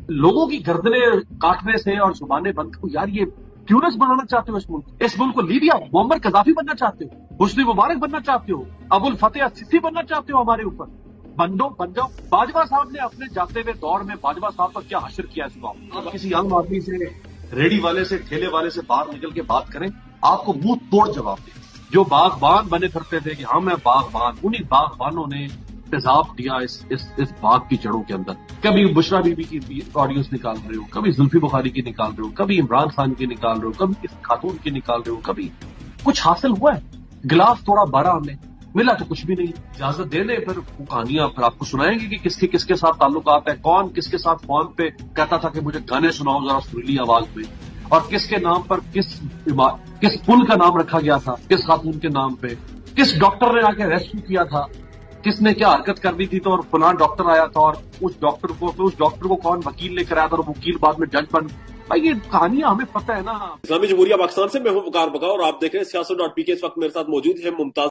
لوگوں کی گردنیں کاٹنے سے اور زبانیں بند کو، یار یہ ٹیونس بنانا چاہتے ہو اس ملک کو لیبیا معمر قذافی بننا چاہتے ہو، حسنی مبارک بننا چاہتے ہو، ابو الفتح السیسی بننا چاہتے ہو ہمارے اوپر؟ بن جاؤ. باجوہ صاحب نے اپنے جاتے ہوئے دور میں باجوہ صاحب پر کیا حشر کیا اس وقت؟ آپ کسی عام آدمی سے، ریڑی والے سے، ٹھیلے والے سے باہر نکل کے بات کریں، آپ کو منہ توڑ جواب دیں. جو باغبان بنے پھرتے تھے کہ ہم ہیں باغبان، انہی باغبانوں نے تیزاب دیا اس باغ کی جڑوں کے اندر. کبھی بشرا بی بی کی آڈیوز نکال رہے ہو، کبھی زلفی بخاری کی نکال رہے ہو، کبھی عمران خان کی نکال رہے ہو، کبھی اس خاتون کی نکال رہے ہو. کبھی کچھ حاصل ہوا ہے؟ گلاس توڑا 12 ہم نے، ملا تو کچھ بھی نہیں. اجازت دے دیں پھر کہانیاں پھر آپ کو سنائیں گے کہ کس کے ساتھ تعلقات ہے، کون کس کے ساتھ فون پہ کہتا تھا کہ مجھے گانے سناؤ ذرا سریلی آواز میں، اور کس کے نام پر کس پل کا نام رکھا گیا تھا، کس خاتون کے نام پہ، کس ڈاکٹر نے آ کے ریسکیو کیا تھا، کس نے کیا حرکت کرنی تھی تو اور فلاں ڈاکٹر آیا تھا، اور اس ڈاکٹر کو کون وکیل لے کر آیا تھا اور وکیل بعد میں جج بن. بھائی یہ کہانیاں ہمیں پتہ ہے نا. اسلامی جمہوریہ پاکستان سے میں ہوں وقار بکا اور آپ دیکھ رہے ہیں سیاست.pk. اس وقت میرے ساتھ موجود ہے ممتاز